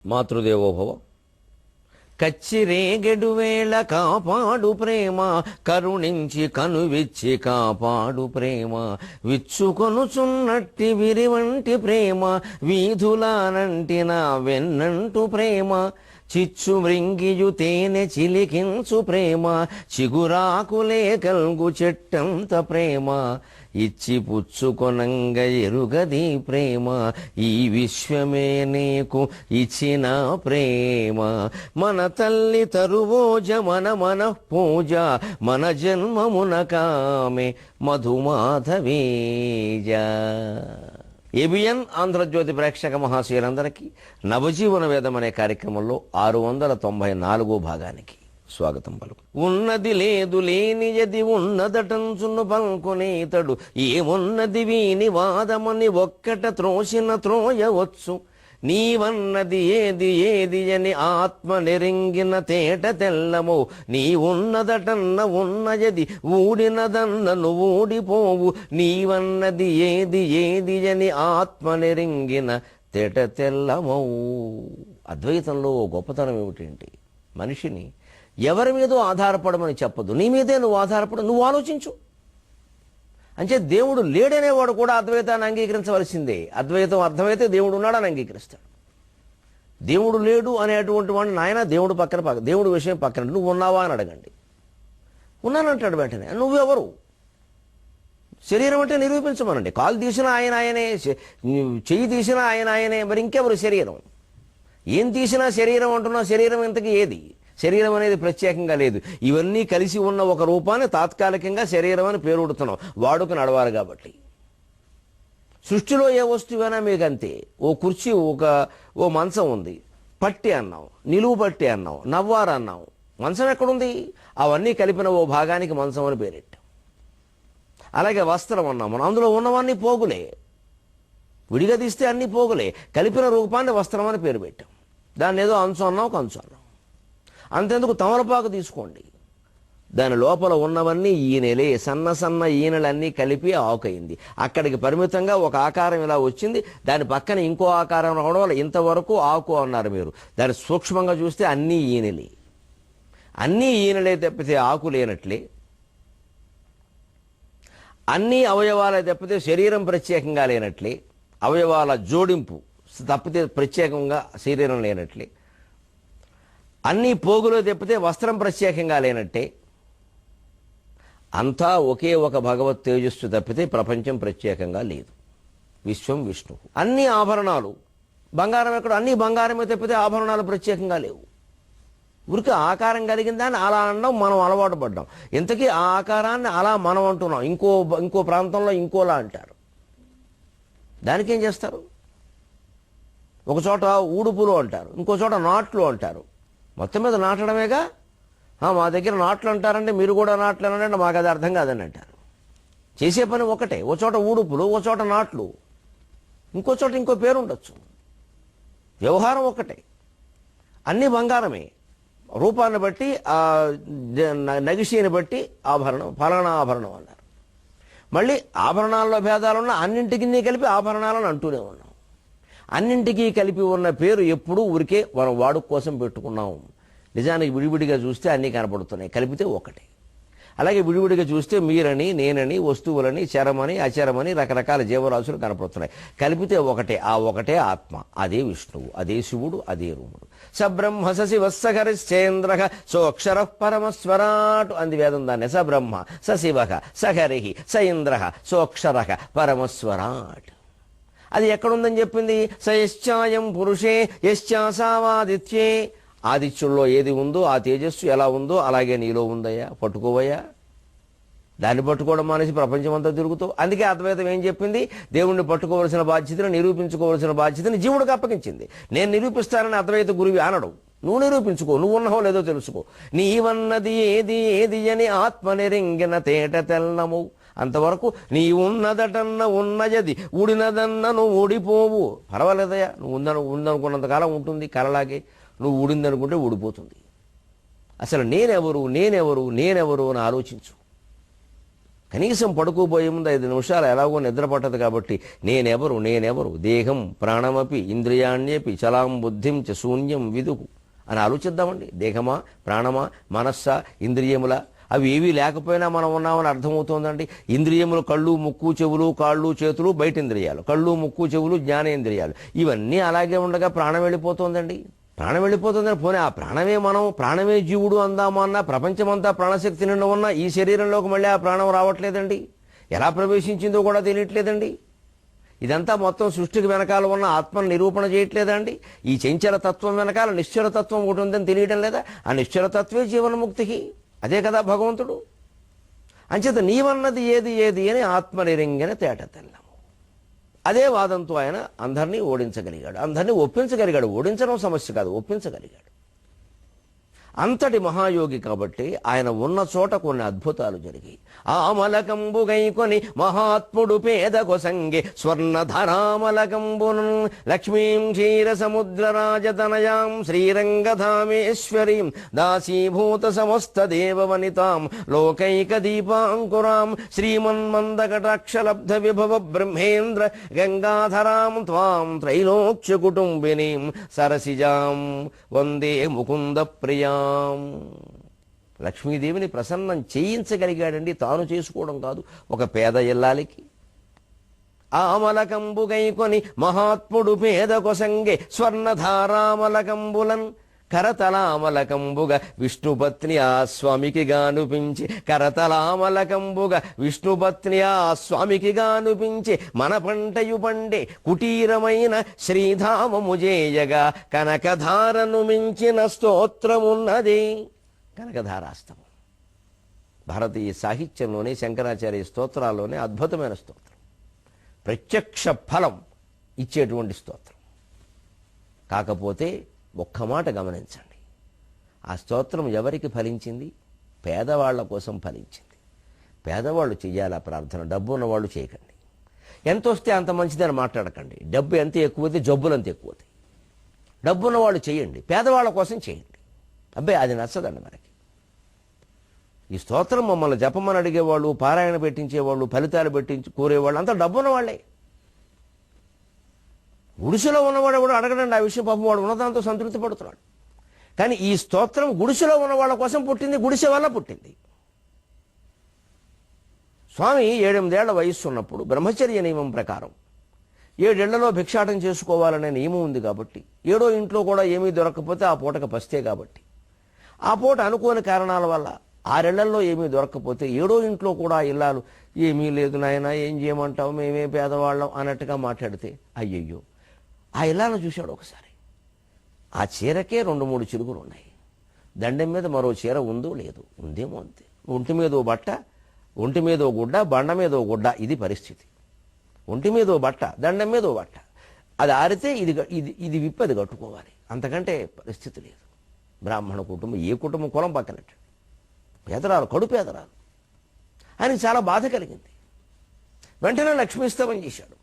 మాతృదేవోభవ. కచ్చిరేగెడు వేళ కాపాడు ప్రేమ, కరుణించి కనువిచ్చి కాపాడు ప్రేమ, విచ్చుకొనుచున్నట్టి విరివంటి ప్రేమ, వీధులానంటిన వెన్నంటు ప్రేమ, చిచ్చు మృంగియు తేనె చిలికించు ప్రేమ, చిగురాకులే కల్గు చెట్టంత ప్రేమ, ఇచ్చి పుచ్చుకొనంగ ఎరుగది ప్రేమ, ఈ విశ్వమే నీకు ఇచ్చిన ప్రేమ, మన తల్లి తరువోజ మన పూజ, మన జన్మమున కామె మధుమాధవీజ. ఏబిఎన్ ఆంధ్రజ్యోతి ప్రేక్షక మహాశయులందరికీ నవజీవన వేదం అనే కార్యక్రమంలో 694వ భాగానికి స్వాగతం పలుకు. ఉన్నది లేదు లేనియది ఉన్నదటంచును పలుకునేతడు, ఏమున్నది వీని వాదమని ఒక్కట త్రోసిన త్రోయవచ్చు, నీవన్నది ఏది ఏది అని ఆత్మ నెరింగిన తేట తెల్లమో, నీ ఉన్నదటన్న ఉన్నయది ఊడినదన్నను ఊడిపోవు, నీవన్నది ఏది ఏది అని ఆత్మ నెరింగిన తేట తెల్లమవు. అద్వైతంలో గొప్పతనం ఏమిటంటే మనిషిని ఎవరి మీదో ఆధారపడమని చెప్పదు, నీ మీదే నువ్వు ఆధారపడు, నువ్వు ఆలోచించు. అంటే దేవుడు లేడనేవాడు కూడా అద్వైతాన్ని అంగీకరించవలసిందే. అద్వైతం అర్థమైతే దేవుడు ఉన్నాడని అంగీకరిస్తాడు. దేవుడు లేడు అనేటువంటి వాడిని నాయన దేవుడు పక్కన దేవుడు విషయం పక్కన నువ్వు ఉన్నావా అని అడగండి. ఉన్నానంటాడు వెంటనే. నువ్వెవరు? శరీరం అంటే నిరూపించమనండి. కాలు తీసినా ఆయన ఆయనే, చెయ్యి తీసినా ఆయన ఆయనే, మరి ఇంకెవరు శరీరం? ఏం తీసినా శరీరం అంటున్నా, శరీరం ఇంతకీ ఏది? శరీరం అనేది ప్రత్యేకంగా లేదు. ఇవన్నీ కలిసి ఉన్న ఒక రూపాన్ని తాత్కాలికంగా శరీరం అని పేరు ఉడుతున్నాం, వాడుకు నడవాలి కాబట్టి. సృష్టిలో ఏ వస్తువైనా మీకు అంతే. ఓ కుర్చీ, ఓ మంచం ఉంది, పట్టి అన్నాం, నిలువు పట్టి అన్నాం, నవ్వారు అన్నాం. మంచం ఎక్కడుంది? అవన్నీ కలిపిన ఓ భాగానికి మంచం అని పేరెట్టాం. అలాగే వస్త్రం అన్నాం, మనం అందులో ఉన్నవన్నీ పోగులే. విడిగా తీస్తే అన్ని పోగులే, కలిపిన రూపాన్ని వస్త్రం అని పేరు పెట్టాం. దాన్ని ఏదో అంచు అన్నాం, కంచు అన్నాం. అంతెందుకు తమలపాకు తీసుకోండి, దాని లోపల ఉన్నవన్నీ ఈనెలే, సన్న సన్న ఈనెలన్నీ కలిపి ఆకయింది. అక్కడికి పరిమితంగా ఒక ఆకారం ఇలా వచ్చింది, దాని పక్కన ఇంకో ఆకారం రావడం వల్ల ఇంతవరకు ఆకు అన్నారు మీరు. దాన్ని సూక్ష్మంగా చూస్తే అన్నీ ఈనెలే. అన్నీ ఈనెలే తప్పితే ఆకు లేనట్లే, అన్నీ అవయవాలే తప్పితే శరీరం ప్రత్యేకంగా లేనట్లే, అవయవాల జోడింపు తప్పితే ప్రత్యేకంగా శరీరం లేనట్లే, అన్నీ పోగులో తెప్పితే వస్త్రం ప్రత్యేకంగా లేనట్టే, అంతా ఒకే ఒక భగవత్ తేజస్సు తప్పితే ప్రపంచం ప్రత్యేకంగా లేదు. విశ్వం విష్ణువు. అన్ని ఆభరణాలు బంగారం ఎక్కడ? అన్ని బంగారమే తప్పితే ఆభరణాలు ప్రత్యేకంగా లేవు. ఊరికి ఆకారం కలిగిన దాన్ని అలా అనడం మనం అలవాటు పడ్డాం. ఇంతకీ ఆ ఆకారాన్ని అలా మనం అంటున్నాం. ఇంకో ప్రాంతంలో ఇంకోలా అంటారు. దానికేం చేస్తారు? ఒక చోట ఊడుపులు అంటారు, ఇంకో చోట నాట్లు అంటారు. మొత్తం మీద నాటడమేగా. మా దగ్గర నాట్లు అంటారంటే మీరు కూడా నాట్లు అనంటే మాకు అది అర్థం కాదని అంటారు. చేసే పని ఒకటే. ఓ చోట ఊడుపులు, ఓ చోట నాట్లు, ఇంకో చోట ఇంకో పేరు ఉండొచ్చు. వ్యవహారం ఒకటే. అన్నీ బంగారమే. రూపాన్ని బట్టి, నగిషీని బట్టి ఆభరణం, ఫలానా ఆభరణం అన్నారు. మళ్ళీ ఆభరణాల్లో భేదాలున్న అన్నింటికి కలిపి ఆభరణాలను అంటూనే ఉన్నాం. అన్నింటికీ కలిపి ఉన్న పేరు ఎప్పుడూ ఊరికే మనం వాడుక కోసం పెట్టుకున్నాం. నిజానికి విడివిడిగా చూస్తే అన్నీ కనపడుతున్నాయి, కలిపితే ఒకటే. అలాగే విడివిడిగా చూస్తే మీరని, నేనని, వస్తువులని, చరమని, అచరమని రకరకాల జీవరాశులు కనపడుతున్నాయి. కలిపితే ఒకటే. ఆ ఒకటే ఆత్మ, అదే విష్ణువు, అదే శివుడు, అదే రూముడు. సబ్రహ్మ సశివస్సహరిశ్చేంద్ర సోక్షర పరమస్వరాట్ అంది వేదం దాన్ని. సబ్రహ్మ సశివ సహరి స ఇంద్ర సోక్షర పరమస్వరాట్. అది ఎక్కడుందని చెప్పింది? సయశ్చాయం పురుషే యశ్చాసావాదిత్యే. ఆదిత్యుల్లో ఏది ఉందో ఆ తేజస్సు ఎలా ఉందో అలాగే నీలో ఉందయ్యా, పట్టుకోవయ్యా. దాన్ని పట్టుకోవడం మానేసి ప్రపంచం అంతా తిరుగుతావు. అందుకే అద్వైతం ఏం చెప్పింది? దేవుణ్ణి పట్టుకోవలసిన బాధ్యతను, నిరూపించుకోవలసిన బాధ్యతని జీవుడికి అప్పగించింది. నేను నిరూపిస్తానని అద్వైత గురువి అనడు. నువ్వు నిరూపించుకో, నువ్వు ఉన్నావో లేదో తెలుసుకో. నీవన్నది ఏది ఏది అని ఆత్మ నెరింగిన తేట తెల్లము. అంతవరకు నీ ఉన్నదటన్న ఉన్నయది ఊడినదన్నను ఊడిపోవు. పర్వాలేదయ్యా, నువ్వు ఉందనుకున్నంతకాలం ఉంటుంది కలలాగే. నువ్వు ఊడిందనుకుంటే ఊడిపోతుంది. అసలు నేనెవరు అని ఆలోచించు. కనీసం పడుకోబోయే ముందు 5 నిమిషాలు ఎలాగో నిద్ర పట్టదు కాబట్టి నేనెవరు దేహం ప్రాణమపి ఇంద్రియాణ్యేపి చలాం బుద్ధిం చ శూన్యం విదుహు అని ఆలోచిద్దామండి. దేహమా, ప్రాణమా, మనస్సా, ఇంద్రియముల అవి ఏవీ లేకపోయినా మనం ఉన్నామని అర్థమవుతోందండి. ఇంద్రియములు కళ్ళు, ముక్కు, చెవులు, కాళ్ళు, చేతులు బయట ఇంద్రియాలు, కళ్ళు, ముక్కు, చెవులు జ్ఞానేంద్రియాలు, ఇవన్నీ అలాగే ఉండగా ప్రాణం వెళ్ళిపోతుందండి. ప్రాణం వెళ్ళిపోతుందని పోనీ ఆ ప్రాణమే మనం, ప్రాణమే జీవుడు అందామన్నా, ప్రపంచమంతా ప్రాణశక్తి నిండి ఉన్నా ఈ శరీరంలోకి మళ్ళీ ఆ ప్రాణం రావట్లేదండి. ఎలా ప్రవేశించిందో కూడా తెలియట్లేదండి. ఇదంతా మొత్తం సృష్టికి వెనకాల ఉన్న ఆత్మను నిరూపణ చేయట్లేదండి. ఈ చంచల తత్వం వెనకాల నిశ్చల తత్వం ఒకటి ఉందని తెలియటం లేదా? ఆ నిశ్చల తత్వే జీవన్ముక్తికి. అదే కదా భగవంతుడు. అంచేత నీవన్నది ఏది అని ఆత్మనిరింగని తేట తెల్లము. అదే వాదంతో ఆయన అందరినీ ఓడించగలిగాడు, అందరినీ ఒప్పించగలిగాడు. ఓడించడం సమస్య కాదు, ఒప్పించగలిగాడు. అంతటి మహాయోగి కాబట్టి ఆయన ఉన్న చోట కొన్ని అద్భుతాలు జరిగాయి. ఆమలకంబుగైకొని మహాత్ముడు పేదకొసంగి స్వర్ణధరామలకంబును లక్ష్మీం క్షీర సముద్ర రాజతనయాం శ్రీరంగధామేశ్వరీం దాసీభూత సమస్త దేవవనితాం లోకైక దీపాంకురాం శ్రీమన్మందకటాక్షలబ్ధ విభవ బ్రహ్మేంద్ర గంగాధరాం త్వాం త్రైలోక్య కుటుంబినీం సరసిజాం వందే ముకుంద ప్రియాం. లక్ష్మీదేవిని ప్రసన్నం చేయించగలిగాడండి, తాను చేసుకోవడం కాదు. ఒక పేద ఇల్లాలికి ఆమలకంబుగైకొని మహాత్ముడు పేదకొసంగే స్వర్ణధారామలకంబులన్ కరతలామలకంబుగ విష్ణుపత్ని ఆ స్వామికి గానుపించి కరతలామలకంబుగ విష్ణుపత్ని ఆ స్వామికి గానుపించి మన పంటయు పండే కుటీరమైన శ్రీధామము జేయగా కనకధారను మించిన స్తోత్రమున్నది. కనకధారాస్తవం భారతీయ సాహిత్యంలోనే శంకరాచార్య స్తోత్రాల్లోనే అద్భుతమైన స్తోత్రం, ప్రత్యక్ష ఫలం ఇచ్చేటువంటి స్తోత్రం. కాకపోతే ఒక్క మాట గమనించండి, ఆ స్తోత్రం ఎవరికి ఫలించింది? పేదవాళ్ల కోసం ఫలించింది. పేదవాళ్ళు చెయ్యాలి ఆ ప్రార్థన, డబ్బు ఉన్నవాళ్ళు చేయకండి. ఎంత వస్తే అంత మంచిదని మాట్లాడకండి. డబ్బు ఎంత ఎక్కువైతే జబ్బులు అంత ఎక్కువతాయి. డబ్బు ఉన్నవాళ్ళు చేయండి, పేదవాళ్ళ కోసం చేయండి. అబ్బాయి అది నచ్చదండి మనకి. ఈ స్తోత్రం మమ్మల్ని జపమని అడిగేవాళ్ళు, పారాయణ పెట్టించేవాళ్ళు, ఫలితాలు కోరేవాళ్ళు అంతా డబ్బున్న వాళ్ళే. గుడిసెలో ఉన్నవాడు కూడా అడగడండి ఆ విషయం, పాపం వాడు ఉన్నదాంతో సంతృప్తి పడుతున్నాడు. కానీ ఈ స్తోత్రం గుడిసెలో ఉన్న వాళ్ళ కోసం పుట్టింది, గుడిసె వల్ల పుట్టింది. స్వామి 7-8 ఏళ్ల వయస్సు ఉన్నప్పుడు బ్రహ్మచర్య నియమం ప్రకారం 7 ఏళ్లలో భిక్షాటం చేసుకోవాలనే నియమం ఉంది కాబట్టి, 7ో ఇంట్లో కూడా ఏమీ దొరకకపోతే ఆ పూటకు పస్తే కాబట్టి, ఆ పూట అనుకోని కారణాల వల్ల 6 ఏళ్లలో ఏమీ దొరకకపోతే 7ో ఇంట్లో కూడా ఇల్లాలు ఏమీ లేదు నాయన ఏం చేయమంటావు, మేమే పేదవాళ్ళం అన్నట్టుగా మాట్లాడితే, అయ్యయ్యో ఆ ఇల్లాలను చూశాడు ఒకసారి. ఆ చీరకే 2-3 చిరుగులు ఉన్నాయి. దండం మీద మరో చీర ఉందో లేదు, ఉందేమో అంతే. ఒంటి మీదో బట్ట, ఒంటి మీదో గుడ్డ, బండ మీదో గుడ్డ, ఇది పరిస్థితి. ఒంటి మీదో బట్ట, దండం మీదో బట్ట, అది ఆరితే ఇది విప్పి అది కట్టుకోవాలి, అంతకంటే పరిస్థితి లేదు. బ్రాహ్మణ కుటుంబం, ఏ కుటుంబం కులం పక్కనట్టు, పేదరాలు, కడు పేదరాలు. ఆయనకి చాలా బాధ కలిగింది. వెంటనే లక్ష్మీస్తవం చేశాడు.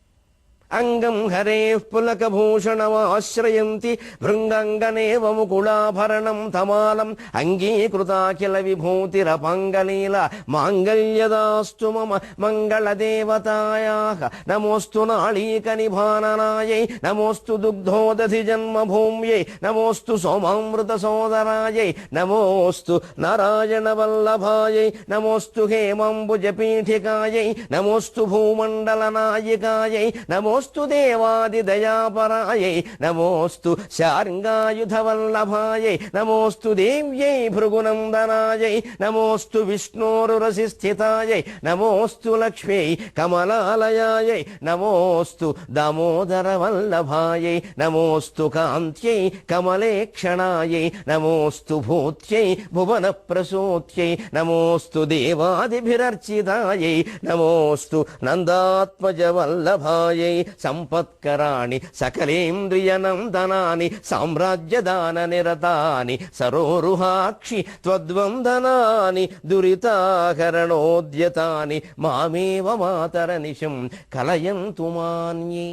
అంగం హరే పులకభూషణమాశ్రయంతి భృంగంగనేవ ముకుళాభరణం తమాలం అంగీకృతాఖిల విభూతిరపంగలీల మాంగళ్యదాస్తు మమ మంగళదేవతాయాః నమోస్తు నాళీక నిభాననాయై నమోస్తు దుగ్ధోదధి జన్మభూమ్యై నమోస్తు సోమామృత సోదరాయై నమోస్తు నారాయణ వల్లభాయై నమోస్తు హేమంబుజపీఠికాయై నమోస్తు భూమండల నాయికాయై నమోస్తు దేవాది దయాపరాయై నమోస్తు శార్ంగాయుధవల్లభాయై నమోస్తు దేవ్యై భృగునందనాయై నమోస్తు విష్ణోరురసిస్థితాయై నమోస్తు లక్ష్మ్యై కమలాలయాయై నమోస్తు దామోదర వల్లభాయై నమోస్తు కాంత్యై కమలేక్షణాయై నమోస్తు భూత్యై భువన ప్రసూత్యై నమోస్తు దేవాదిభిరర్చితాయై నమోస్తు నందాత్మజ వల్లభాయై సంపత్కరాణి సకలేంద్రియనందనాని సామ్రాజ్యదాన నిరతాని సరోరుహాక్షి త్వద్వందనాని దురితాకరణోద్యతాని మామేవ మాతర నిశం కలయంతు మాన్యే.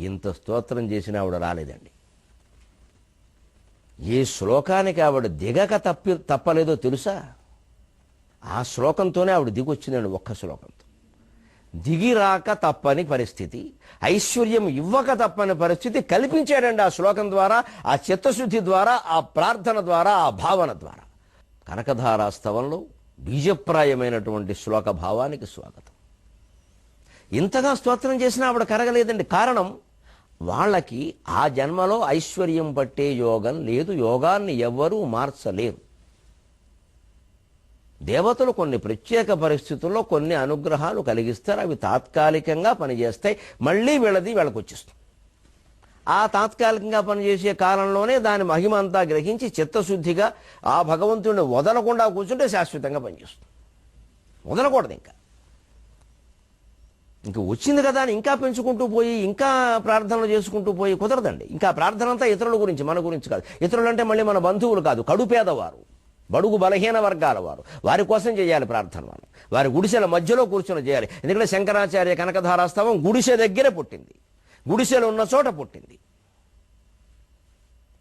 ఇంత స్తోత్రం చేసిన ఆవిడ రాలేదండి. ఏ శ్లోకానికి ఆవిడ దిగక తప్పలేదో తెలుసా? ఆ శ్లోకంతోనే ఆవిడ దిగొచ్చిందండి, ఒక్క శ్లోకంతో. దిగిరాక తప్పని పరిస్థితి, ఐశ్వర్యం ఇవ్వక తప్పని పరిస్థితి కల్పించాడండి ఆ శ్లోకం ద్వారా, ఆ చిత్తశుద్ధి ద్వారా, ఆ ప్రార్థన ద్వారా, ఆ భావన ద్వారా. కనకధారాస్తవంలో బీజప్రాయమైనటువంటి శ్లోక భావానికి స్వాగతం. ఇంతగా స్తోత్రం చేసినా ఆవిడ కరగలేదండి. కారణం, వాళ్ళకి ఆ జన్మలో ఐశ్వర్యం పట్టే యోగం లేదు, యోగాన్ని ఎవ్వరూ మార్చలేరు. దేవతలు కొన్ని ప్రత్యేక పరిస్థితుల్లో కొన్ని అనుగ్రహాలు కలిగిస్తారు, అవి తాత్కాలికంగా పనిచేస్తాయి, మళ్ళీ వీళ్ళకి వచ్చేస్తుంది. ఆ తాత్కాలికంగా పనిచేసే కాలంలోనే దాని మహిమ అంతా గ్రహించి చిత్తశుద్ధిగా ఆ భగవంతుడిని వదలకుండా కూర్చుంటే శాశ్వతంగా పనిచేస్తుంది. వదలకూడదు. ఇంకా వచ్చింది కదా అని ఇంకా పెంచుకుంటూ పోయి ఇంకా ప్రార్థనలు చేసుకుంటూ పోయి కుదరదండి. ఇంకా ప్రార్థన అంతా ఇతరుల గురించి, మన గురించి కాదు. ఇతరులు అంటే మళ్ళీ మన బంధువులు కాదు, కడుపేదవారు, బడుగు బలహీన వర్గాల వారు, వారి కోసం చేయాలి ప్రార్థన. వాళ్ళు వారి గుడిసెల మధ్యలో కూర్చొని చేయాలి. ఎందుకంటే శంకరాచార్య కనకధారాస్తవం గుడిసె దగ్గరే పుట్టింది, గుడిసెలు ఉన్న చోట పుట్టింది.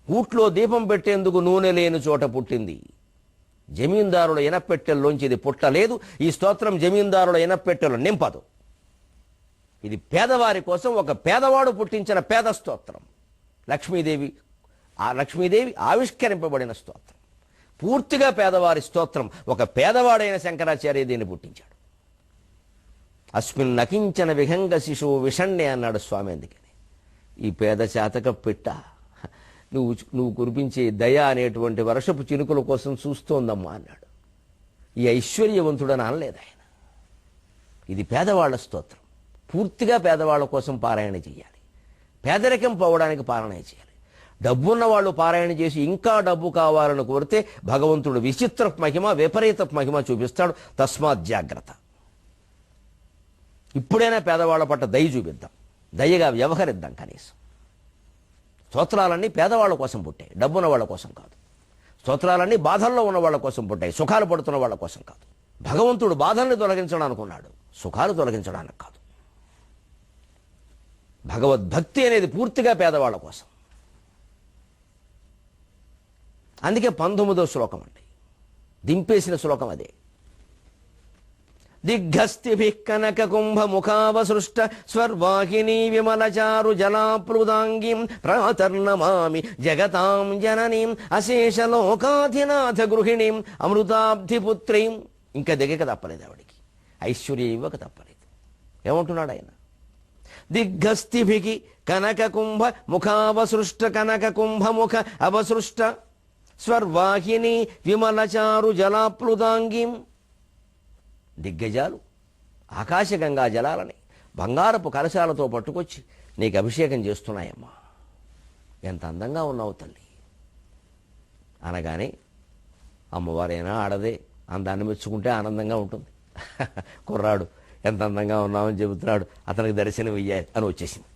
ఊట్లో దీపం పెట్టేందుకు నూనె లేని చోట పుట్టింది. జమీందారుల ఇనపెట్టెల్లోంచి ఇది పుట్టలేదు. ఈ స్తోత్రం జమీందారుల ఇనపెట్టెలు నింపదు. ఇది పేదవారి కోసం, ఒక పేదవాడు పుట్టించిన పేద స్తోత్రం. లక్ష్మీదేవి ఆవిష్కరింపబడిన స్తోత్రం, పూర్తిగా పేదవారి స్తోత్రం. ఒక పేదవాడైన శంకరాచార్య దీన్ని పుట్టించాడు. అస్మిన్ నకించన విహంగ శిశువు విషణ్ణే అన్నాడు స్వామి. అందుకని ఈ పేద శాతక పెట్ట నువ్వు కురిపించే దయ అనేటువంటి వర్షపు చినుకుల కోసం చూస్తోందమ్మా అన్నాడు. ఈ ఐశ్వర్యవంతుడని అనలేదు ఆయన. ఇది పేదవాళ్ల స్తోత్రం. పూర్తిగా పేదవాళ్ల కోసం పారాయణ చేయాలి. పేదరికం పోవడానికి పారాయణ చేయాలి. డబ్బున్న వాళ్ళు పారాయణ చేసి ఇంకా డబ్బు కావాలని కోరితే భగవంతుడు విచిత్ర మహిమ, విపరీత మహిమ చూపిస్తాడు. తస్మాత్ జాగ్రత్త. ఇప్పుడైనా పేదవాళ్ల పట్ల దయ చూపిద్దాం, దయగా వ్యవహరిద్దాం. కనీసం స్తోత్రాలన్నీ పేదవాళ్ల కోసం పుట్టాయి, డబ్బున్న వాళ్ళ కోసం కాదు. స్తోత్రాలన్నీ బాధల్లో ఉన్న వాళ్ళ కోసం పుట్టాయి, సుఖాలు పడుతున్న వాళ్ళ కోసం కాదు. భగవంతుడు బాధల్ని తొలగించడానికి ఉన్నాడు, సుఖాలు తొలగించడానికి కాదు. భగవద్భక్తి అనేది పూర్తిగా పేదవాళ్ల కోసం. అందుకే 19వ శ్లోకం అండి, దింపేసిన శ్లోకం అదే. దిగ్గస్థిభిః కనక కుంభ ముఖావసృష్ట స్వర్వాహినీ విమలచారు జలాప్లుదాంగిం ప్రాతర్నమామి జగతాం జననీం అశేషలోకాధినాథ గృహిణీం అమృతాబ్ధిపుత్రీం. ఇంకా దిగక తప్పలేదు ఆవిడికి, ఐశ్వర్యం ఇవ్వక తప్పలేదు. ఏమంటున్నాడు ఆయన? దిగ్గస్థిభికి కనక కుంభ ముఖావసృష్ట కనక కుంభ ముఖ అవసృష్ట స్వర్వాహిని విమలచారు జలాప్లుదాంగిం. దిగ్గజాలు ఆకాశగంగా జలాలని బంగారపు కలశాలతో పట్టుకొచ్చి నీకు అభిషేకం చేస్తున్నాయమ్మా, ఎంత అందంగా ఉన్నావు తల్లి అనగానే, అమ్మవారైనా ఆడదే, అందాన్ని మెచ్చుకుంటే ఆనందంగా ఉంటుంది. కుర్రాడు ఎంత అందంగా ఉన్నామని చెబుతున్నాడు, అతనికి దర్శనం ఇయ్యాలి అని వచ్చేసింది.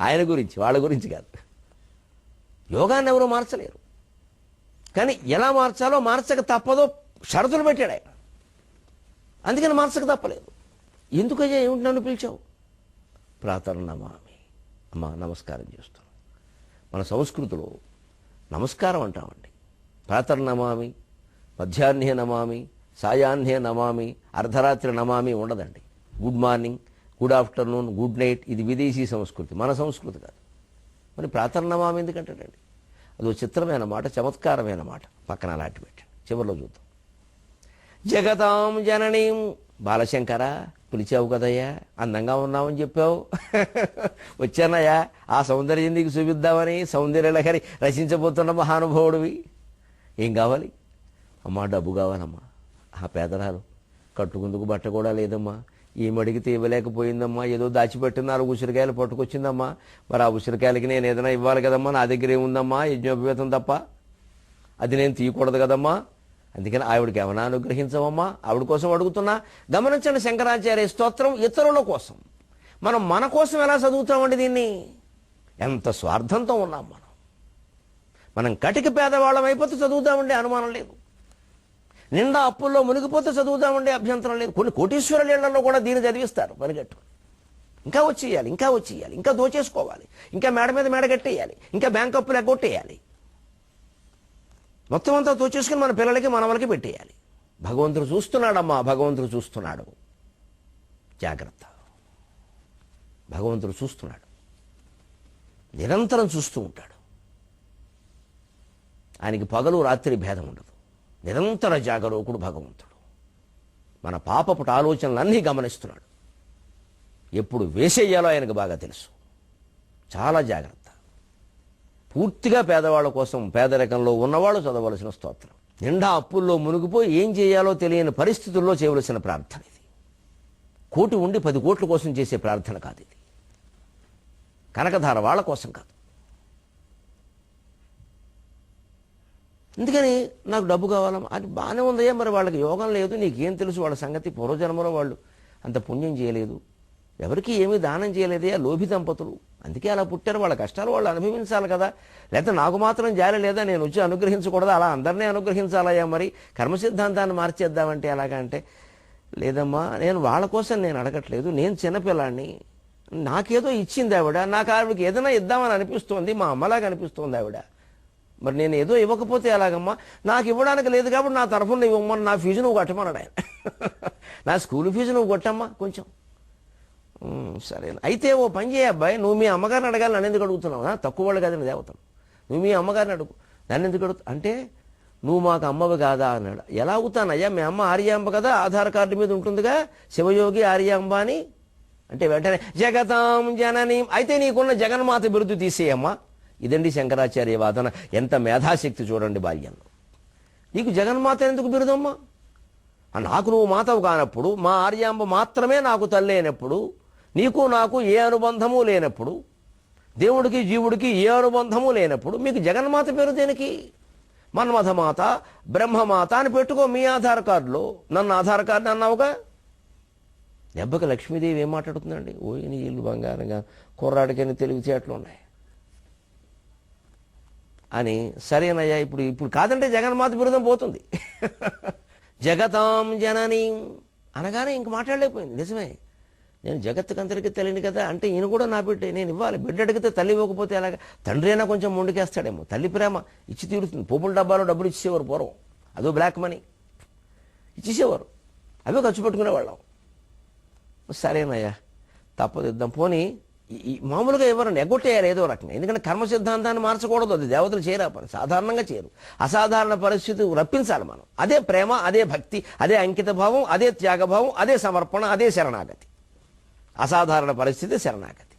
ఆయన గురించి, వాళ్ళ గురించి కాదు. యోగాన్ని ఎవరూ మార్చలేరు, కానీ ఎలా మార్చాలో మార్చక తప్పదో షరతులు పెట్టాడు ఆయన. అందుకని మార్చక తప్పలేదు. ఎందుకయ్యా, ఏమిటి నన్ను పిలిచావు? ప్రాతర్నమామి, అమ్మా నమస్కారం చేస్తున్నాను. మన సంస్కృతిలో నమస్కారం అంటామండి. ప్రాతర్నమామి, మధ్యాహ్నే నమామి, సాయాహ్నే నమామి, అర్ధరాత్రి నమామి ఉండదండి. Good morning, good afternoon, good night, ఇది విదేశీ సంస్కృతి, మన సంస్కృతి కాదు. మరి ప్రాతర్నమామి ఎందుకంటాడండి? అదో చిత్రమైన మాట, చమత్కారమైన మాట. పక్కన అలాంటి పెట్టండి, చివరిలో చూద్దాం. జగతాం జననీం, బాలశంకర పిలిచావు కదయ్యా, అందంగా ఉన్నామని చెప్పావు, వచ్చానయ్యా ఆ సౌందర్యం నీకు చూపిద్దామని. సౌందర్యలహరి రచించబోతున్న మహానుభావుడివి. ఏం కావాలి? అమ్మా డబ్బు కావాలమ్మా. ఆ పేదరాలు కట్టుకుందుకు బట్ట కూడా లేదమ్మా, ఏమడిగితే ఇవ్వలేకపోయిందమ్మా, ఏదో దాచిపెట్టిన 4 ఉసిరికాయలు పట్టుకొచ్చిందమ్మా. మరి ఆ ఉసిరికాయలకి నేను ఏదైనా ఇవ్వాలి కదమ్మా, నా దగ్గర ఏముందమ్మా, యజ్ఞోపవేతం తప్ప, అది నేను తీయకూడదు కదమ్మా. అందుకని ఆవిడకి ఏమైనా అనుగ్రహించవమ్మా, ఆవిడ కోసం అడుగుతున్నా. గమనించండి, శంకరాచార్య స్తోత్రం ఇతరుల కోసం. మనం మన కోసం ఎలా చదువుతామండి దీన్ని? ఎంత స్వార్థంతో ఉన్నాం మనం కటిక పేదవాళ్ళం అయిపోతే చదువుతామండి, అనుమానం లేదు. నిండా అప్పుల్లో మునిగిపోతే చదువుతామండి, అభ్యంతరం లేదు. కొన్ని కోటీశ్వరుల ఇళ్లలో కూడా దీన్ని చదివిస్తారు పరిగెట్టు. ఇంకా వచ్చేయాలి, ఇంకా వచ్చేయాలి, ఇంకా దోచేసుకోవాలి, ఇంకా మేడ మీద మేడ కట్టేయాలి, ఇంకా బ్యాంక్ అప్పులు ఎగ్గొట్టేయాలి, మొత్తం అంతా దోచేసుకుని మన పిల్లలకి మనవలకి పెట్టేయాలి. భగవంతుడు చూస్తున్నాడమ్మా, భగవంతుడు చూస్తున్నాడు, జాగ్రత్త. భగవంతుడు చూస్తున్నాడు, నిరంతరం చూస్తూ ఉంటాడు. ఆయనకి పగలు రాత్రి భేదం ఉండదు. నిరంతర జాగరూకుడు భగవంతుడు. మన పాపపుట ఆలోచనలన్నీ గమనిస్తున్నాడు. ఎప్పుడు వేసేయాలో ఆయనకు బాగా తెలుసు. చాలా జాగ్రత్త. పూర్తిగా పేదవాళ్ళ కోసం, పేదరికంలో ఉన్నవాళ్ళు చదవలసిన స్తోత్రం. నిండా అప్పుల్లో మునిగిపోయి ఏం చేయాలో తెలియని పరిస్థితుల్లో చేయవలసిన ప్రార్థన ఇది. కోటి ఉండి 10 కోట్ల కోసం చేసే ప్రార్థన కాదు ఇది. కనకధార వాళ్ళ కోసం కాదు. అందుకని నాకు డబ్బు కావాలమ్మా, అది బాగానే ఉందయ్యా, మరి వాళ్ళకి యోగం లేదు, నీకేం తెలుసు వాళ్ళ సంగతి, పూర్వజన్మలో వాళ్ళు అంత పుణ్యం చేయలేదు, ఎవరికి ఏమీ దానం చేయలేదయ్యా, లోభి దంపతులు, అందుకే అలా పుట్టారు, వాళ్ళ కష్టాలు వాళ్ళు అనుభవించాలి కదా, లేకపోతే నాకు మాత్రం జాలి లేదా, నేను వచ్చి అనుగ్రహించకూడదా, అలా అందరినీ అనుగ్రహించాలయ్యా, మరి కర్మ సిద్ధాంతాన్ని మార్చేద్దామంటే ఎలాగంటే, లేదమ్మా నేను వాళ్ళ కోసం నేను అడగట్లేదు, నేను చిన్నపిల్లాడిని, నాకేదో ఇచ్చింది ఆవిడ, నాకు ఆవిడకి ఏదైనా ఇద్దామని అనిపిస్తోంది, మా అమ్మలాగా అనిపిస్తోంది ఆవిడ, మరి నేను ఏదో ఇవ్వకపోతే ఎలాగమ్మా, నాకు ఇవ్వడానికి లేదు కాబట్టి నా తరఫున నువ్వు ఇవ్వమని, నా ఫీజు నువ్వు కట్టమన్నాడు ఆయన. నా స్కూల్ ఫీజు నువ్వు కొట్టమ్మా కొంచెం. సరే అయితే ఓ పని చేయ అబ్బాయి, నువ్వు మీ అమ్మగారిని అడగాలి, నన్ను ఎందుకు అడుగుతున్నావు, తక్కువ వాళ్ళు కదండి దేవతలు, నువ్వు మీ అమ్మగారిని అడుగు, నన్ను ఎందుకు అడుగు అంటే, నువ్వు మాకు అమ్మవి కాదా అన్నాడు. ఎలా అవుతానయ్యా, మీ అమ్మ ఆర్యాంబ కదా, ఆధార్ కార్డు మీద ఉంటుందిగా శివయోగి ఆర్యాంబ అని. అంటే వెంటనే జగతాం జననీ, అయితే నీకున్న జగన్మాత బిరుదు తీసేయమ్మా. ఇదండి శంకరాచార్య వాదన. ఎంత మేధాశక్తి చూడండి బాల్యంలో. నీకు జగన్మాత ఎందుకు బిరుదమ్మా, నాకు నువ్వు మాతవు కానప్పుడు, మా ఆర్యాంబ మాత్రమే నాకు తల్లి అయినప్పుడు, నీకు నాకు ఏ అనుబంధము లేనప్పుడు, దేవుడికి జీవుడికి ఏ అనుబంధము లేనప్పుడు మీకు జగన్మాత పేరు దేనికి? మన్మథమాత, బ్రహ్మమాత అని పెట్టుకో మీ ఆధార్ కార్డులో. నన్ను ఆధార్ కార్డు అన్నావుగా. దెబ్బకి లక్ష్మీదేవి ఏం మాట్లాడుతుందండి, ఓ నీ ఇల్లు బంగారంగా, కుర్రాడికని తెలివితేటలు ఉన్నాయి అని. సరేనయ్యా, ఇప్పుడు కాదంటే జగన్మాత బిరుదం పోతుంది. జగతాం జననీ అనగానే ఇంక మాట్లాడలేకపోయింది. నిజమే, నేను జగత్తుకంతరికి తల్లిని కదా, అంటే ఈయన కూడా నా బిడ్డే, నేను ఇవ్వాలి. బిడ్డ అడిగితే తల్లి ఇవ్వకపోతే ఎలాగా, తండ్రి అయినా కొంచెం ముందుకేస్తాడేమో. తల్లి ప్రేమ ఇచ్చి తీరుతుంది. పోపుల డబ్బాలో డబ్బులు ఇచ్చేవారు పూర్వం, అదో బ్లాక్ మనీ ఇచ్చేసేవారు, అవే ఖర్చు పెట్టుకునేవాళ్ళం. సరేనయ్యా తప్పదు, ఇద్దాం. పోనీ మామూలుగా ఎవరండి ఎగ్గొట్టేయాలి ఏదో రకంగా, ఎందుకంటే కర్మ సిద్ధాంతాన్ని మార్చకూడదు, అది దేవతలు చేయరా పని, సాధారణంగా చేయరు. అసాధారణ పరిస్థితి రప్పించాలి మనం. అదే ప్రేమ, అదే భక్తి, అదే అంకిత భావం, అదే త్యాగభావం, అదే సమర్పణ, అదే శరణాగతి. అసాధారణ పరిస్థితి శరణాగతి.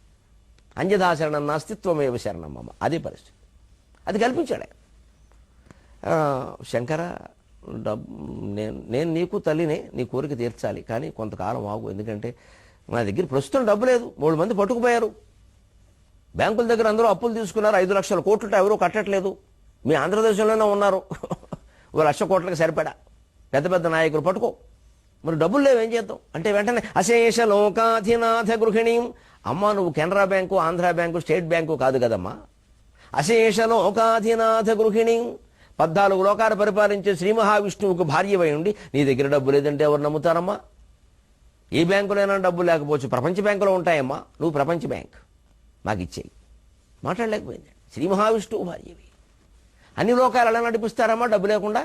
అంజదా శరణం నాస్తిత్వమేవ శరణం మమ, అదే పరిస్థితి. అది కల్పించాడు. శంకర, నేను నీకు తల్లినే, నీ కోరిక తీర్చాలి, కానీ కొంతకాలం ఆగు, ఎందుకంటే నా దగ్గర ప్రస్తుతం డబ్బు లేదు. 3 మంది పట్టుకుపోయారు, బ్యాంకుల దగ్గర అందరూ అప్పులు తీసుకున్నారు. 5 లక్షల కోట్లు ఎవరూ కట్టట్లేదు. మీ ఆంధ్రదేశంలోనే ఉన్నారు, 1 లక్ష కోట్లకు సరిపడా పెద్ద పెద్ద నాయకులు పట్టుకో, మరి డబ్బులు లేవు, ఏం చేద్దాం అంటే వెంటనే అశేష లోకాధినాథ గృహిణి. అమ్మ నువ్వు Canara bank, Andhra bank, state bank కాదు కదమ్మా. అశేష లోకాధినాథ గృహిణి, 14 లోకాలు పరిపాలించే శ్రీ మహావిష్ణువుకు భార్యవై ఉండి నీ దగ్గర డబ్బు లేదంటే ఎవరు నమ్ముతారమ్మా? ఏ బ్యాంకులైనా డబ్బు లేకపోవచ్చు, ప్రపంచ బ్యాంకులో ఉంటాయమ్మా, నువ్వు ప్రపంచ బ్యాంక్ మాకు ఇచ్చేయి. మాట్లాడలేకపోయింది. శ్రీ మహావిష్ణువు భార్యవి, అన్ని లోకాలు ఎలా నడిపిస్తారమ్మా డబ్బు లేకుండా?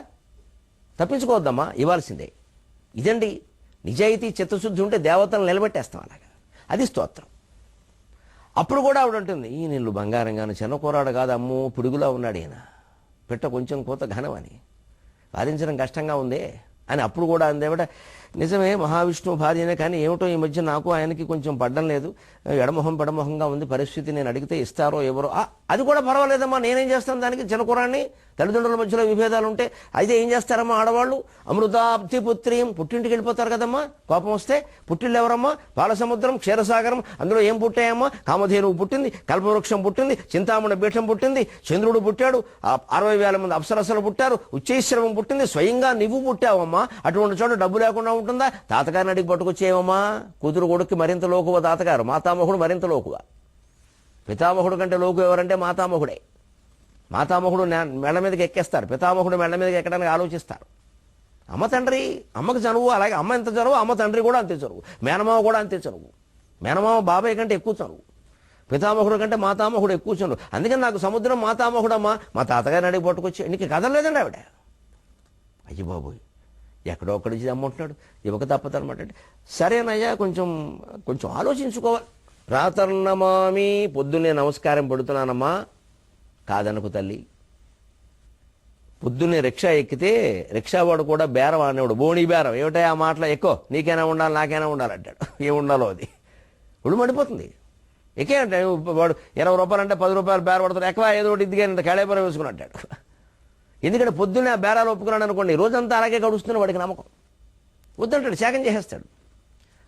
తప్పించుకోవద్దమ్మా, ఇవ్వాల్సిందే. ఇదండి నిజాయితీ, చిత్తశుద్ధి ఉంటే దేవతలను నిలబెట్టేస్తాం అలాగా. అది స్తోత్రం. అప్పుడు కూడా ఆవిడ ఉంటుంది, ఈ నీళ్ళు బంగారంగాను, చిన్న కూరాడు కాదు, అమ్మో పిడుగులా ఉన్నాడు ఈయన, పెట్ట కొంచెం కోత ఘనం అని, వాదించడం కష్టంగా ఉందే అని అప్పుడు కూడా అందేవిడ. నిజమే మహావిష్ణువు భార్యనే, కానీ ఏమిటో ఈ మధ్య నాకు ఆయనకి కొంచెం పడ్డం లేదు, పెడమొహంగా ఉంది పరిస్థితి, నేను అడిగితే ఇస్తారో ఎవరో. అది కూడా పర్వాలేదమ్మా, నేనేం చేస్తాను దానికి, చిన్నకురాన్ని, తల్లిదండ్రుల మధ్యలో విభేదాలు ఉంటే. అయితే ఏం చేస్తారమ్మా ఆడవాళ్ళు, అమృతాబ్ధి పుత్రీం, పుట్టింటికి వెళ్ళిపోతారు కదమ్మా, కోపం వస్తే. పుట్టిళ్ళు ఎవరమ్మా, పాలసముద్రం, క్షీరసాగరం, అందులో ఏం పుట్టాయమ్మా, కామధేనువు పుట్టింది, కల్పవృక్షం పుట్టింది, చింతామణి పీఠం పుట్టింది, చంద్రుడు పుట్టాడు, 60,000 మంది అప్సరసలు పుట్టారు, ఉచ్చైశ్రవం పుట్టింది, స్వయంగా నువ్వు పుట్టావమ్మా. అటువంటి చోట డబ్బు లేకుండా ఉంటుందా? తాతగారిని అడిగి పట్టుకొచ్చేవమ్మా. కూతురు కొడుక్కి మరింత లోకువ తాతగారు, మాతామహుడు మరింత లోకువ. పితామహుడు కంటే లోకు ఎవరంటే మాతామహుడే. మాతామహుడు మెళ్ళ మీదకి ఎక్కేస్తారు, పితామహుడు మెళ్ళ మీదకి ఎక్కడానికి ఆలోచిస్తారు. అమ్మ తండ్రి, అమ్మకి చనువు, అలాగే అమ్మ ఎంత చనువు అమ్మ తండ్రి కూడా అంతే చనువు, మేనమామ కూడా అంతే చనువు. మేనమామ బాబాయ్ కంటే ఎక్కువ చనువు, పితామహుడు కంటే మాతామహుడు ఎక్కువ చనువు. అందుకని నాకు సముద్రం మాతామహుడమ్మా, మా తాతగారిని అడిగి పట్టుకొచ్చి. నీకు కదలలేదండి ఆవిడ. అయ్యి బాబోయ్, ఎక్కడో ఒక్కడి అమ్ముంటున్నాడు, ఇవ్వక తప్పదనమాట. సరేనయ్యా, కొంచెం కొంచెం ఆలోచించుకోవాలి. ప్రాతర్నమామి, పొద్దున్నే నమస్కారం పెడుతున్నానమ్మా, కాదనకు తల్లి. పొద్దున్నే రిక్షా ఎక్కితే రిక్షావాడు కూడా బేరం అనేవాడు, బోణి బేరం. ఏమిటా ఆ మాటలో, ఎక్కువ నీకైనా ఉండాలి నాకైనా ఉండాలి అంటాడు. ఏముండాలో అది ఒళ్ళు మండిపోతుంది. ఎక్కే అంటే వాడు 20 రూపాయలు అంటే 10 రూపాయలు బేర పడతాడు, ఎక్కువ ఏదో ఒకటి ఇదిగా కేళేపరం వేసుకుని అంటాడు. ఎందుకంటే పొద్దున్నే ఆ బేరాలు ఒప్పుకున్నాడు అనుకోండి, రోజంతా అలాగే గడుస్తున్న వాడికి నమ్మకం. వద్దంటాడు, శాఖం చేసేస్తాడు.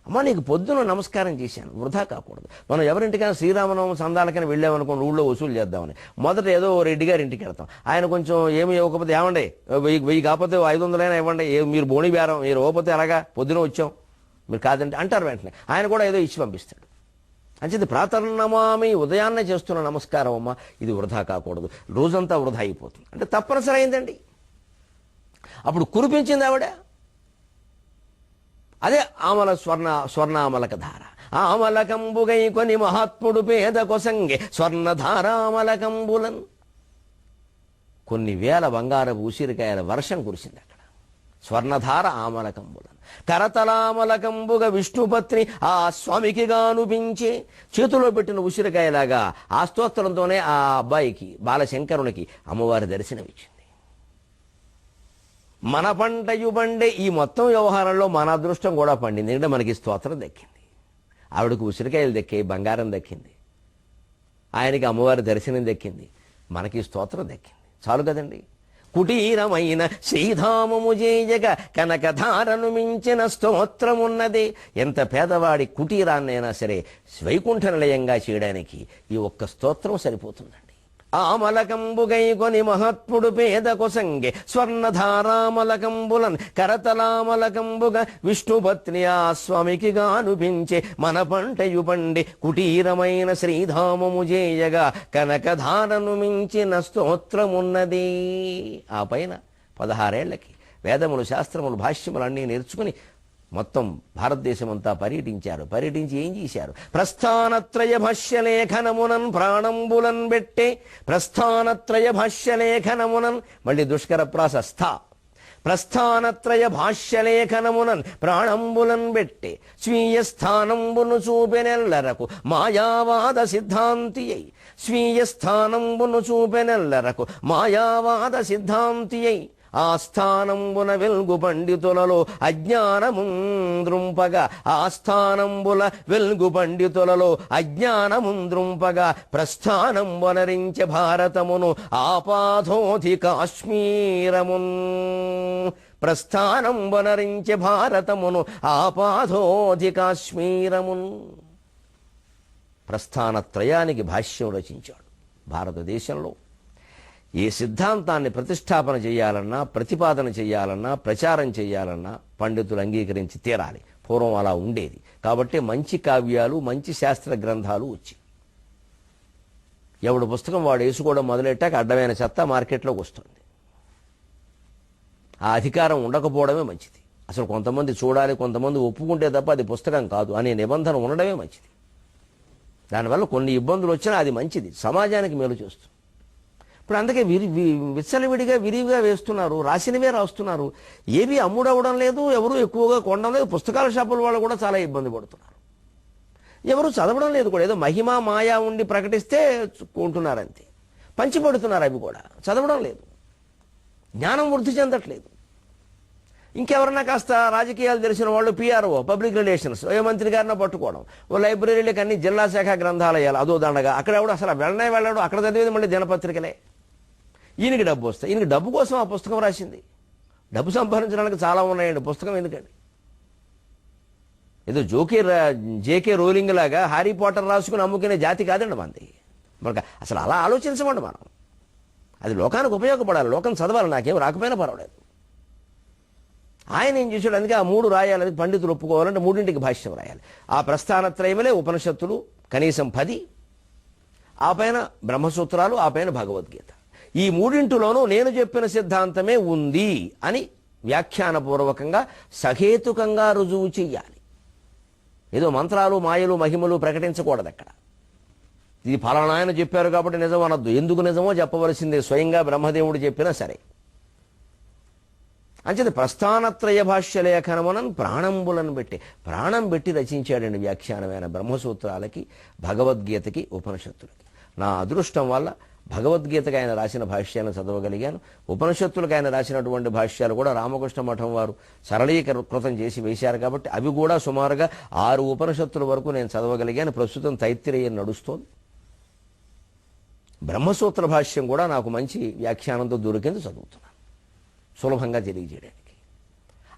అమ్మ నీకు పొద్దున నమస్కారం చేశాను, వృధా కాకూడదు. మనం ఎవరింటికైనా శ్రీరామనవమి సందాలకైనా వెళ్ళామనుకోండి, ఊళ్ళో వసూలు చేద్దామని, మొదట ఏదో రెడ్డి గారి ఇంటికి వెళ్తాం. ఆయన కొంచెం ఏమి ఇవ్వకపోతే, ఏమండి 1000 కాకపోతే 500 ఇవ్వండి, మీరు బోణి బేరం, మీరు ఇవ్వకపోతే ఎలాగా, పొద్దున వచ్చాం మీరు కాదంటే అంటారు. వెంటనే ఆయన కూడా ఏదో ఇచ్చి పంపిస్తాడు. అంచేది ప్రాతర్నమామి, ఉదయాన్నే చేస్తున్న నమస్కారం అమ్మ, ఇది వృధా కాకూడదు, రోజంతా వృధా అయిపోతుంది అంటే తప్పనిసరి అయిందండి. అప్పుడు కురిపించింది ఆవిడ. అదే ఆమల స్వర్ణామలక ధార. ఆమలకంబుగై కొని మహాత్ముడు పేద కొసంగే స్వర్ణధారామలకంబులన్. కొన్ని వేల బంగారపు ఉసిరికాయల వర్షం కురిసింది అక్కడ. స్వర్ణధార ఆమలకంబులన్. కరతలామలకంబుగ విష్ణుపత్ని ఆ స్వామికి గానుపించే. చేతిలో పెట్టిన ఉసిరికాయలాగా ఆ స్తోత్రంతోనే ఆ అబ్బాయికి, బాలశంకరునికి అమ్మవారి దర్శనమిచ్చింది. మన పంటయు పండే ఈ మొత్తం వ్యవహారంలో మన అదృష్టం కూడా పండింది. ఎందుకంటే మనకి స్తోత్రం దక్కింది, ఆవిడకు ఉసిరికాయలు దక్కాయి, బంగారం దక్కింది, ఆయనకి అమ్మవారి దర్శనం దక్కింది, మనకి స్తోత్రం దక్కింది. చాలు కదండి. కుటీరమైన శ్రీధామము జేయగ కనకధారను మించిన స్తోత్రమున్నదే. ఎంత పేదవాడి కుటీరాన్నైనా సరే వైకుంఠ నిలయంగా చేయడానికి ఈ ఒక్క స్తోత్రం సరిపోతుందండి. ఆమలకంబుగై కొని మహాత్ముడు పేద కొసంగే స్వర్ణధారామలకంబులన్. కరతలామలకంబుగ విష్ణుపత్ని ఆ స్వామికి గానుపించే. మన పంటయు పండి కుటీరమైన శ్రీధామము జేయగా కనకధారను మించిన స్తోత్రమున్నది. ఆ పైన 16 ఏళ్లకి వేదములు, శాస్త్రములు, భాష్యములు అన్నీ నేర్చుకుని మొత్తం భారతదేశం అంతా పర్యటించి ఏం చేశారు? ప్రస్థానత్రయ భాష్యలేఖనమునన్ ప్రాణంబులన్ బెట్టే. ప్రస్థానత్రయ భాష్యలేఖనమునన్, మళ్ళీ దుష్కర ప్రాస స్థా. ప్రస్థానత్రయ భాష్యలేఖనమునన్ ప్రాణంబులన్ బెట్టే. స్వీయ స్థానంబును చూపెనెల్లరకు మాయావాద సిద్ధాంతి అయి. స్వీయ స్థానంబును చూపెనెల్లరకు మాయావాద సిద్ధాంతి అయి. ఆ స్థానంబున వెల్గు పండితులలో అజ్ఞానముంద్రుంపగా. ఆ స్థానంబుల వెల్గు పండితులలో అజ్ఞానముంద్రుంపగా. ప్రస్థానంబునరించే భారతమును ఆపాధోధి కాశ్మీరమున్. ప్రస్థానంబునరించే భారతమును ఆపాధోధి కాశ్మీరమున్. ప్రస్థానత్రయానికి భాష్యం రచించాడు. భారతదేశంలో ఏ సిద్ధాంతాన్ని ప్రతిష్టాపన చేయాలన్నా, ప్రతిపాదన చేయాలన్నా, ప్రచారం చేయాలన్నా పండితులు అంగీకరించి తీరాలి. పూర్వం అలా ఉండేది. కాబట్టి మంచి కావ్యాలు, మంచి శాస్త్ర గ్రంథాలు వచ్చాయి. ఎవడు పుస్తకం వాడు వేసుకోవడం మొదలెట్టాక అడ్డమైన చెత్త మార్కెట్లోకి వస్తుంది. ఆ అధికారం ఉండకపోవడమే మంచిది. అసలు కొంతమంది చూడాలి, కొంతమంది ఒప్పుకుంటే తప్ప అది పుస్తకం కాదు అనే నిబంధన ఉండడమే మంచిది. దానివల్ల కొన్ని ఇబ్బందులు వచ్చినా అది మంచిది, సమాజానికి మేలు చేస్తుంది. ఇప్పుడు అందుకే విచ్చలవిడిగా విరివిగా వేస్తున్నారు, రాసినవే రాస్తున్నారు. ఏవి అమ్ముడవడం లేదు, ఎవరు ఎక్కువగా కొనడం లేదు. పుస్తకాల షాపుల వాళ్ళు కూడా చాలా ఇబ్బంది పడుతున్నారు. ఎవరు చదవడం లేదు కూడా. ఏదో మహిమ మాయా ఉండి ప్రకటిస్తే కొంటున్నారు అంతే. పంచిపెడుతున్నారు, అవి కూడా చదవడం లేదు. జ్ఞానం వృద్ధి చెందట్లేదు. ఇంకెవరన్నా కాస్త రాజకీయాలు తెలిసిన వాళ్ళు, పిఆర్ఓ, పబ్లిక్ రిలేషన్స్, ఏ మంత్రి గారిన పట్టుకోవడం, ఓ లైబ్రరీలకు అన్ని జిల్లా శాఖ గ్రంథాలయాలు, అదో దండగా. అక్కడ ఎవడు అసలు వెళ్ళడం, అక్కడ చదివేది మళ్ళీ దినపత్రికలే. ఈయనకి డబ్బు వస్తాయి. ఈయనకి డబ్బు కోసం ఆ పుస్తకం రాసింది. డబ్బు సంపాదించడానికి చాలా ఉన్నాయండి, పుస్తకం ఎందుకండి? ఏదో జేకే రోలింగ్ లాగా హ్యారీ పాటర్ రాసుకుని అమ్ముకునే జాతి కాదండి మనది. మనకు అసలు అలా ఆలోచించమండి మనం. అది లోకానికి ఉపయోగపడాలి, లోకం చదవాలి, నాకేం రాకపోయినా పర్వాలేదు. ఆయన ఏం చేశాడు? అందుకే ఆ 3 రాయాలని పండితులు ఒప్పుకోవాలంటే 3ంటికి భాష్యం రాయాలి. ఆ ప్రస్థానత్రయములే ఉపనిషత్తులు కనీసం 10, ఆ పైన బ్రహ్మసూత్రాలు, ఆ పైన భగవద్గీత. ఈ 3ంటిలోనూ నేను చెప్పిన సిద్ధాంతమే ఉంది అని వ్యాఖ్యానపూర్వకంగా సహేతుకంగా రుజువు చెయ్యాలి. ఏదో మంత్రాలు, మాయలు, మహిమలు ప్రకటించకూడదు అక్కడ. ఇది ఫలానా ఆయన చెప్పారు కాబట్టి నిజం అనొద్దు. ఎందుకు నిజమో చెప్పవలసిందే, స్వయంగా బ్రహ్మదేవుడు చెప్పినా సరే. అంచేది ప్రస్థానత్రయ భాష్య లేఖనమునన్ ప్రాణంబులను ప్రాణం పెట్టి రచించాడండి వ్యాఖ్యానమైన బ్రహ్మసూత్రాలకి, భగవద్గీతకి, ఉపనిషత్తులకి. నా అదృష్టం వల్ల భగవద్గీతకు ఆయన రాసిన భాష్యాలను చదవగలిగాను. ఉపనిషత్తులకు ఆయన రాసినటువంటి భాష్యాలు కూడా రామకృష్ణ మఠం వారు సరళీకృతం చేసి వేశారు కాబట్టి అవి కూడా సుమారుగా 6 ఉపనిషత్తుల వరకు నేను చదవగలిగాను. ప్రస్తుతం తైత్తిరేయం నడుస్తోంది. బ్రహ్మసూత్ర భాష్యం కూడా నాకు మంచి వ్యాఖ్యానంతో దొరికింది, చదువుతున్నాను సులభంగా తెలియజేయడానికి.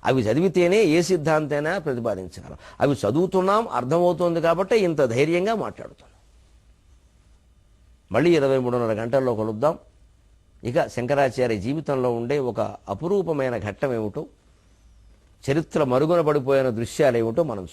అవి చదివితేనే ఏ సిద్ధాంతైనా ప్రతిపాదించగలం. అవి చదువుతున్నాం, అర్థమవుతోంది కాబట్టి ఇంత ధైర్యంగా మాట్లాడుతున్నాం. మళ్ళీ 23:30 గంటల్లో కలుద్దాం. ఇక శంకరాచార్య జీవితంలో ఉండే ఒక అపురూపమైన ఘట్టం ఏమిటో, చరిత్ర మరుగున పడిపోయిన దృశ్యాలు ఏమిటో మనం చూద్దాం.